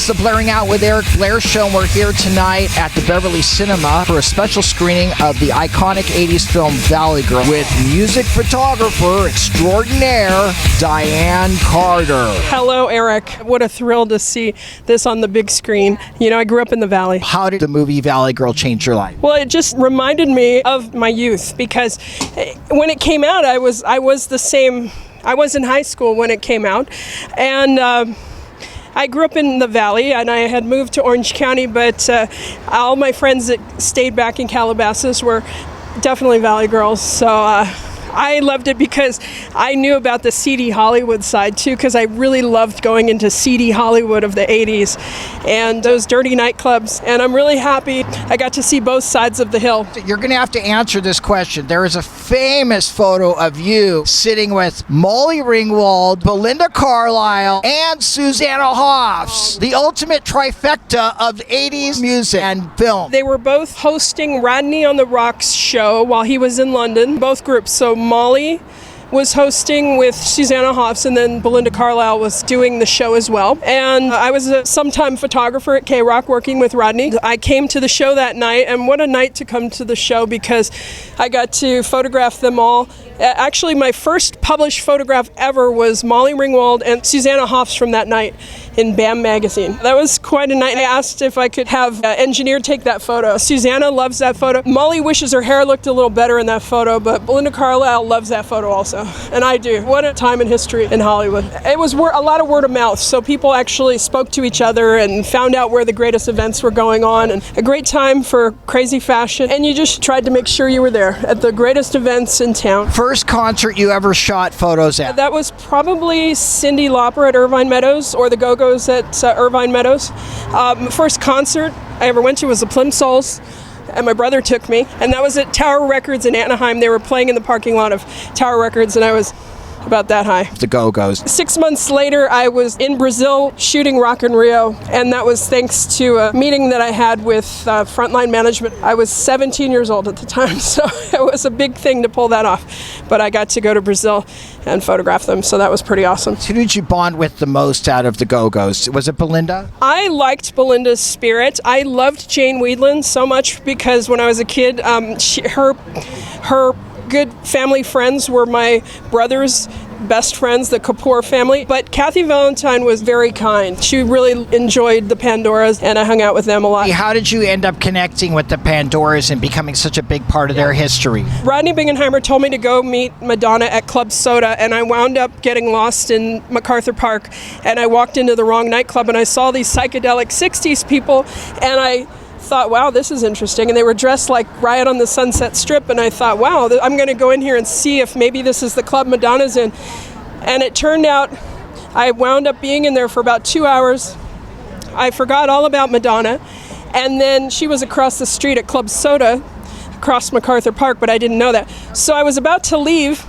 It's the Blairing Out with Eric Blair show. We're here tonight at the Beverly Cinema for a special screening of the iconic 80s film Valley Girl with music photographer extraordinaire Dianne Carter. Hello, Eric. What a thrill to see this on the big screen. You know, I grew up in the Valley. How did the movie Valley Girl change your life? Well, it just reminded me of my youth because when it came out, I was the same. I was in high school when it came out, and I grew up in the Valley, and I had moved to Orange County, but all my friends that stayed back in Calabasas were definitely Valley girls, so I loved it because I knew about the seedy Hollywood side too, because I really loved going into seedy Hollywood of the 80s and those dirty nightclubs, and I'm really happy I got to see both sides of the hill. You're going to have to answer this question. There is a famous photo of you sitting with Molly Ringwald, Belinda Carlisle, and Susanna Hoffs, the ultimate trifecta of 80s music and film. They were both hosting Rodney on the Rocks show while he was in London, both groups. So Molly was hosting with Susanna Hoffs, and then Belinda Carlisle was doing the show as well. And I was a sometime photographer at KROQ working with Rodney. I came to the show that night, and what a night to come to the show because I got to photograph them all. Actually, my first published photograph ever was Molly Ringwald and Susanna Hoffs from that night in BAM magazine. That was quite a night. I asked if I could have an engineer take that photo. Susanna loves that photo. Molly wishes her hair looked a little better in that photo, but Belinda Carlisle loves that photo also, and I do. What a time in history in Hollywood. It was a lot of word of mouth, so people actually spoke to each other and found out where the greatest events were going on, and a great time for crazy fashion, and you just tried to make sure you were there at the greatest events in town. First concert you ever shot photos at? That was probably Cyndi Lauper at Irvine Meadows or the Go-Go's at Irvine Meadows. First concert I ever went to was the Plimsolls, and my brother took me, and that was at Tower Records in Anaheim. They were playing in the parking lot of Tower Records, and I was about that high. The Go-Go's. 6 months later, I was in Brazil shooting Rock in Rio, and that was thanks to a meeting that I had with Frontline Management. I was 17 years old at the time, so it was a big thing to pull that off. But I got to go to Brazil and photograph them, so that was pretty awesome. Who did you bond with the most out of the Go-Go's? Was it Belinda? I liked Belinda's spirit. I loved Jane Weedland so much because when I was a kid, her good family friends were my brother's best friends, the Kapoor family. But Kathy Valentine was very kind. She really enjoyed the Pandoras, and I hung out with them a lot. How did you end up connecting with the Pandoras and becoming such a big part of their history? Rodney Bingenheimer told me to go meet Madonna at Club Soda, and I wound up getting lost in MacArthur Park, and I walked into the wrong nightclub, and I saw these psychedelic 60s people, and I thought, wow, this is interesting. And they were dressed like Riot on the Sunset Strip, and I thought, wow, I'm going to go in here and see if maybe this is the club Madonna's in. And it turned out I wound up being in there for about 2 hours. I forgot all about Madonna, and then she was across the street at Club Soda, across MacArthur Park, but I didn't know that. So I was about to leave,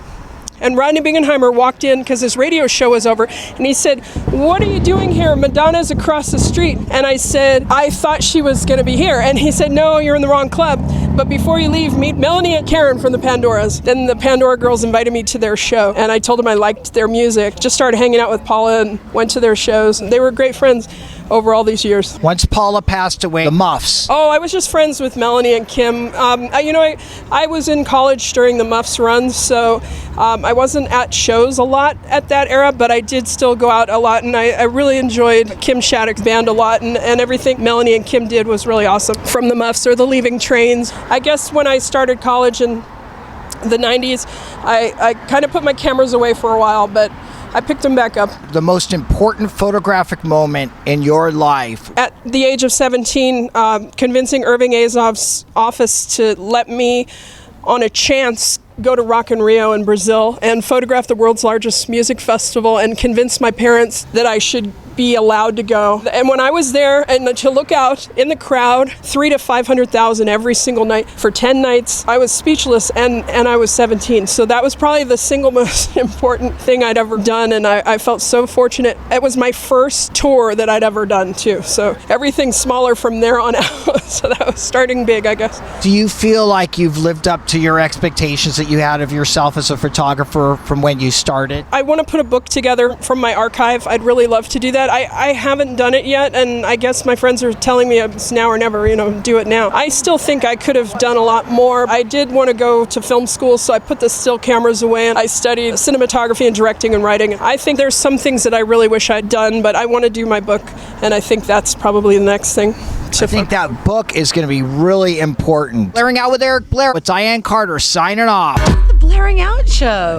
and Rodney Bingenheimer walked in because his radio show was over, and he said, "What are you doing here? Madonna's across the street." And I said, "I thought she was going to be here." And he said, "No, you're in the wrong club. But before you leave, meet Melanie and Karen from the Pandoras." Then the Pandora girls invited me to their show, and I told them I liked their music. Just started hanging out with Paula and went to their shows. They were great friends over all these years. Once Paula passed away, the Muffs. Oh, I was just friends with Melanie and Kim. I was in college during the Muffs run, so I wasn't at shows a lot at that era, but I did still go out a lot, and I really enjoyed Kim Shattuck's band a lot, and everything Melanie and Kim did was really awesome. From the Muffs or the Leaving Trains. I guess when I started college in the 90s, I kind of put my cameras away for a while, but I picked them back up. The most important photographic moment in your life? At the age of 17, convincing Irving Azoff's office to let me, on a chance, go to Rock in Rio in Brazil and photograph the world's largest music festival and convince my parents that I should be allowed to go. And when I was there, and to look out in the crowd, 300,000 to 500,000 every single night for 10 nights, I was speechless, and I was 17. So that was probably the single most important thing I'd ever done, and I felt so fortunate. It was my first tour that I'd ever done too. So everything's smaller from there on out. So that was starting big, I guess. Do you feel like you've lived up to your expectations that you had of yourself as a photographer from when you started? I want to put a book together from my archive. I'd really love to do that. that I haven't done it yet, and I guess my friends are telling me it's now or never, do it now. I still think I could have done a lot more. I did want to go to film school, so I put the still cameras away, and I studied cinematography and directing and writing. I think there's some things that I really wish I'd done, but I want to do my book, and I think that's probably the next thing. I think that book is going to be really important. Blairing Out with Eric Blair with Dianne Carter signing off. The Blairing Out Show.